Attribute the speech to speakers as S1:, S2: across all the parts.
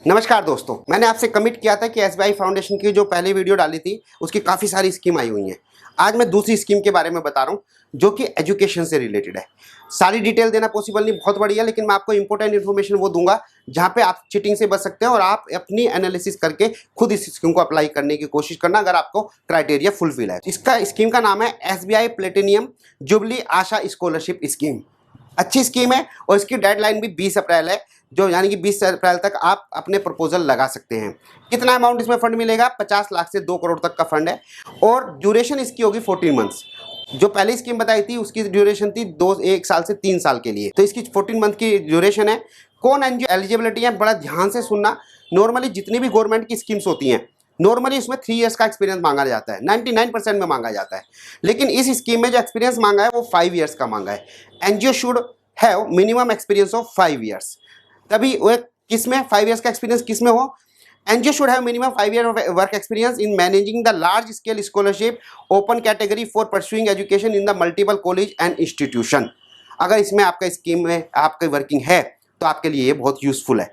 S1: नमस्कार दोस्तों, मैंने आपसे कमिट किया था कि एसबीआई फाउंडेशन की जो पहली वीडियो डाली थी उसकी काफ़ी सारी स्कीम आई हुई हैं। आज मैं दूसरी स्कीम के बारे में बता रहा हूँ जो कि एजुकेशन से रिलेटेड है। सारी डिटेल देना पॉसिबल नहीं, बहुत बढ़िया, लेकिन मैं आपको इंपॉर्टेंट इन्फॉर्मेशन वो दूंगा जहाँ पे आप चीटिंग से बच सकते हैं और आप अपनी एनालिसिस करके खुद इस स्कीम को अप्लाई करने की कोशिश करना अगर आपको क्राइटेरिया फुलफिल है। इसका स्कीम का नाम है एसबीआई प्लेटिनियम जुबली आशा स्कॉलरशिप स्कीम। अच्छी स्कीम है और इसकी डेडलाइन भी 20 अप्रैल है, जो यानी कि 20 अप्रैल तक आप अपने प्रपोजल लगा सकते हैं। कितना अमाउंट इसमें फंड मिलेगा? 50 लाख से 2 करोड़ तक का फंड है और ड्यूरेशन इसकी होगी 14 मंथ्स। जो पहली स्कीम बताई थी उसकी ड्यूरेशन थी 1 साल से 3 साल के लिए, तो इसकी 14 मंथ की ड्यूरेशन है। कौन एनजीओ एलिजिबिलिटी है, बड़ा ध्यान से सुनना। नॉर्मली जितनी भी गवर्नमेंट की स्कीम्स होती हैं नॉर्मली उसमें 3 इयर्स का एक्सपीरियंस मांगा जाता है, 99% में मांगा जाता है, लेकिन इस स्कीम में जो एक्सपीरियंस मांगा है वो 5 इयर्स का मांगा है। NGO should have minimum experience of 5 years. तभी वो किसमें 5 इयर्स का एक्सपीरियंस किसमें हो? NGO should have minimum 5 year work experience in managing the large scale scholarship open category for pursuing education in the multiple college and institution. अगर इसमें आपका scheme में आपकी वर्किंग है तो आपके लिए ये बहुत यूजफुल है।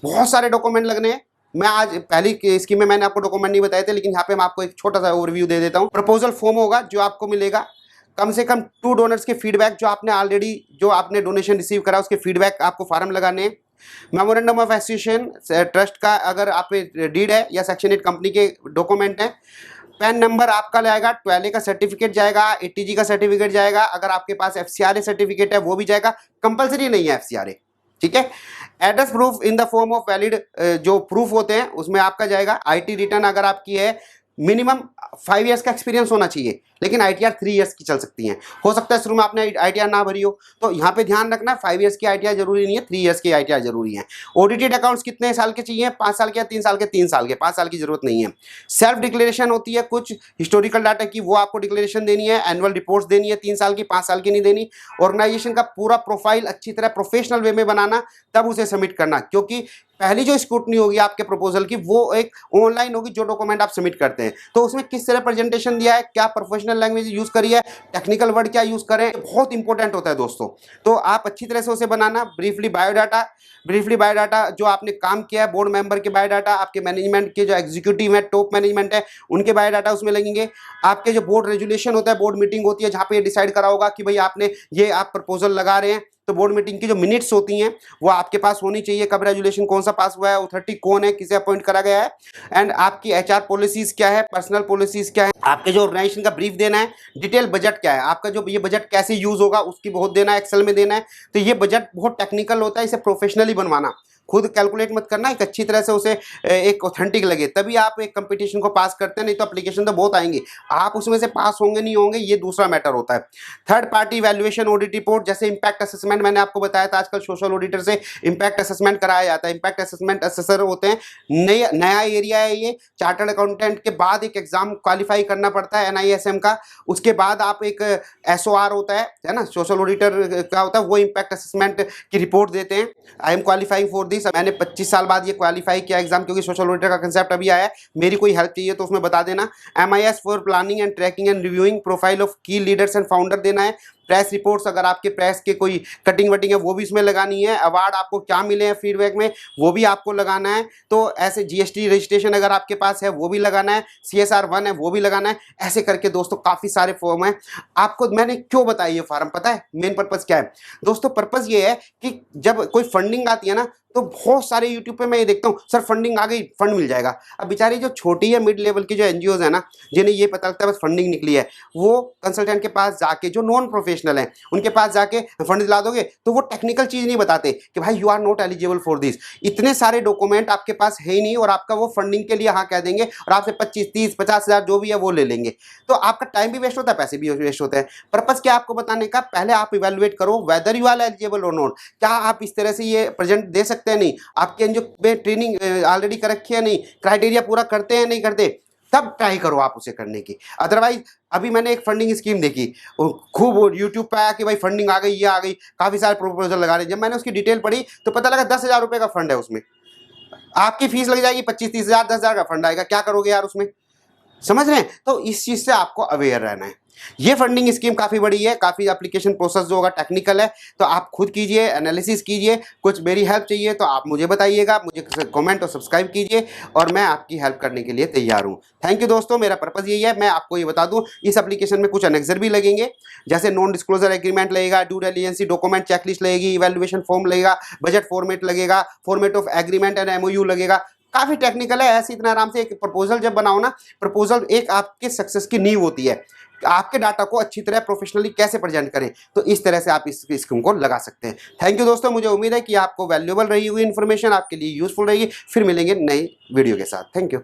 S1: बहुत सारे डॉक्यूमेंट लगने हैं। मैं आज पहली स्कीम में मैंने आपको डॉक्यूमेंट नहीं बताए थे, लेकिन यहाँ पे मैं आपको एक छोटा सा ओवरव्यू दे देता हूँ। प्रपोजल फॉर्म होगा जो आपको मिलेगा, कम से कम 2 डोनर्स के फीडबैक, जो आपने ऑलरेडी जो आपने डोनेशन रिसीव करा उसके फीडबैक आपको फार्म लगाने हैं। मेमोरेंडम ऑफ एसोसिएशन ट्रस्ट का अगर आप डीड है या सेक्शन 8 कंपनी के डॉक्यूमेंट है। पैन नंबर आपका जाएगा, 12A का सर्टिफिकेट जाएगा, एटीजी का सर्टिफिकेट जाएगा, अगर आपके पास एफसीआरए सर्टिफिकेट है वो भी जाएगा, कंपलसरी नहीं है एफसीआरए, ठीक है। Address proof in the form of valid जो प्रूफ होते हैं उसमें आपका जाएगा। आईटी रिटर्न अगर आपकी है, मिनिमम 5 इयर्स का एक्सपीरियंस होना चाहिए, लेकिन आईटीआर 3 इयर्स की चल सकती हैं। हो सकता है शुरू में आपने आईटीआर ना भरी हो, तो यहाँ पे ध्यान रखना 5 इयर्स की आईटीआर जरूरी नहीं है, 3 इयर्स की आईटीआर जरूरी है। ऑडिटेड अकाउंट्स कितने साल के चाहिए? 5 साल के या 3 साल के? 3 साल के, 5 साल की जरूरत नहीं है। सेल्फ डिक्लेरेशन होती है कुछ हिस्टोरिकल डाटा की, वो आपको डिक्लेरेशन देनी है। एनुअल रिपोर्ट्स देनी है 3 साल की, 5 साल की नहीं देनी। ऑर्गेनाइजेशन का पूरा प्रोफाइल अच्छी तरह प्रोफेशनल वे में बनाना, तब उसे सबमिट करना, क्योंकि पहली जो स्क्रूटनी होगी आपके प्रपोजल की वो एक ऑनलाइन होगी जो डॉक्यूमेंट आप सबमिट करते हैं। तो उसमें किस तरह प्रेजेंटेशन दिया है, क्या प्रोफेशनल लैंग्वेज यूज करी है, टेक्निकल वर्ड क्या यूज करें, बहुत इंपॉर्टेंट होता है दोस्तों। तो आप अच्छी तरह से उसे बनाना। ब्रीफली बायोडाटा जो आपने काम किया है, बोर्ड मेंबर के बायोडाटा, आपके मैनेजमेंट के जो एग्जीक्यूटिव है, टॉप मैनेजमेंट है, उनके बायोडाटा उसमें लगेंगे। आपके जो बोर्ड रेजुलेशन होता है, बोर्ड मीटिंग होती है जहाँ पे डिसाइड करा होगा कि भाई आपने ये आप प्रपोजल लगा रहे हैं, तो बोर्ड मीटिंग की जो मिनट्स होती हैं वो आपके पास होनी चाहिए। कब रेजुलेशन कौन सा पास हुआ है, अथॉरिटी कौन है, किसे अपॉइंट करा गया है, एंड आपकी एचआर पॉलिसीज क्या है, पर्सनल पॉलिसीज क्या है, आपके जो ऑर्गेनाइजेशन का ब्रीफ देना है, डिटेल बजट क्या है, आपका जो ये बजट कैसे यूज होगा उसकी बहुत देना है, एक्सेल में देना है। तो ये बजट बहुत टेक्निकल होता है, इसे प्रोफेशनली बनवाना, खुद कैलकुलेट मत करना, एक अच्छी तरह से उसे एक ऑथेंटिक लगे, तभी आप एक कंपटीशन को पास करते हैं। नहीं तो एप्लीकेशन तो बहुत आएंगे, आप उसमें से पास होंगे नहीं होंगे ये दूसरा मैटर होता है। Third party valuation audit report, जैसे इंपैक्ट असेसमेंट, मैंने आपको बताया था आजकल सोशल ऑडिटर से इंपैक्ट असेसमेंट कराया जाता है। इंपैक्ट असेसमेंट असेसर होते हैं, नया एरिया है ये। चार्टर्ड अकाउंटेंट के बाद एक एग्जाम क्वालिफाई करना पड़ता है NISM का, उसके बाद आप एक SOR होता है ना, सोशल ऑडिटर का होता है, वो इंपैक्ट असेसमेंट की रिपोर्ट देते हैं। I am qualifying for this, मैंने 25 साल बाद ये क्वालिफाई किया एग्जाम, क्योंकि सोशल ऑडिटर का कंसेप्ट अभी आया है। मेरी कोई हेल्प चाहिए तो उसमें बता देना। MIS for planning and tracking and reviewing profile of की लीडर्स एंड फाउंडर देना है। प्रेस रिपोर्ट्स, अगर आपके प्रेस के कोई कटिंग वटिंग है वो भी इसमें लगानी है। अवार्ड आपको क्या मिले हैं फीडबैक में वो भी आपको लगाना है। तो ऐसे GST रजिस्ट्रेशन अगर आपके पास है वो भी लगाना है, CSR 1 है वो भी लगाना है। ऐसे करके दोस्तों काफ़ी सारे फॉर्म है। आपको मैंने क्यों बताया ये फार्म, पता है मेन पर्पज़ क्या है दोस्तों? पर्पज़ ये है कि जब कोई फंडिंग आती है ना, तो बहुत सारे यूट्यूब पे मैं ये देखता हूँ, सर फंडिंग आ गई, फंड मिल जाएगा। अब बेचारी जो छोटी है मिड लेवल की जो NGOs है ना, जिन्हें ये पता लगता है बस फंडिंग निकली है, वो कंसल्टेंट के पास जाके, जो नॉन प्रोफेशनल हैं उनके पास जाके फंड दिला दोगे तो वो टेक्निकल चीज़ नहीं बताते कि भाई you are not eligible for this. इतने सारे डॉक्यूमेंट आपके पास है ही नहीं और आपका वो फंडिंग के लिए हाँ कह देंगे और आपसे 25, 30, 50 हज़ार जो भी है वो ले लेंगे। तो आपका टाइम भी वेस्ट होता है, पैसे भी वेस्ट होते हैं। पर्पज़ क्या आपको बताने का, पहले आप इवेलुएट करो वेदर यू आर एलिजिबल और नॉट। क्या आप इस तरह से ये प्रेजेंट दे सकते हैं? नहीं, आपके एनजीओ में ट्रेनिंग ऑलरेडी कर रखी है? नहीं, क्राइटेरिया पूरा करते हैं? नहीं करते, तब ट्राई करो आप उसे करने की। अदरवाइज अभी मैंने एक फंडिंग स्कीम देखी, खूब यूट्यूब पे आया कि भाई फंडिंग आ गई, ये आ गई, काफ़ी सारे प्रपोजल लगा रहे। जब मैंने उसकी डिटेल पढ़ी तो पता लगा 10,000 रुपये का फंड है उसमें। आपकी फीस लग जाएगी 25-30 हज़ार, 10,000 का फंड आएगा, क्या करोगे यार उसमें? समझ रहे हैं? तो इस चीज़ से आपको अवेयर रहना है। ये फंडिंग स्कीम काफ़ी बड़ी है, काफ़ी एप्लीकेशन प्रोसेस जो होगा टेक्निकल है, तो आप खुद कीजिए, एनालिसिस कीजिए। कुछ मेरी हेल्प चाहिए तो आप मुझे बताइएगा, मुझे कमेंट और सब्सक्राइब कीजिए और मैं आपकी हेल्प करने के लिए तैयार हूँ। थैंक यू दोस्तों, मेरा पर्पज़ यही है। मैं आपको ये बता दूँ, इस एप्लीकेशन में कुछ अनेक्सर भी लगेंगे, जैसे नॉन डिस्क्लोजर एग्रीमेंट लगेगा, ड्यू डिलिजेंस डॉक्यूमेंट चेकलिस्ट लगेगी, इवैल्यूएशन फॉर्म लगेगा, बजट फॉर्मेट लगेगा, format of agreement and MOU लगेगा। काफ़ी टेक्निकल है। ऐसे इतना आराम से एक प्रपोजल जब बनाओ ना, प्रपोजल एक आपके सक्सेस की नींव होती है। आपके डाटा को अच्छी तरह प्रोफेशनली कैसे प्रेजेंट करें, तो इस तरह से आप इस स्कीम को लगा सकते हैं। थैंक यू दोस्तों, मुझे उम्मीद है कि आपको वैल्यूएबल रही हुई इन्फॉर्मेशन आपके लिए यूजफुल रहेगी। फिर मिलेंगे नई वीडियो के साथ। Thank you.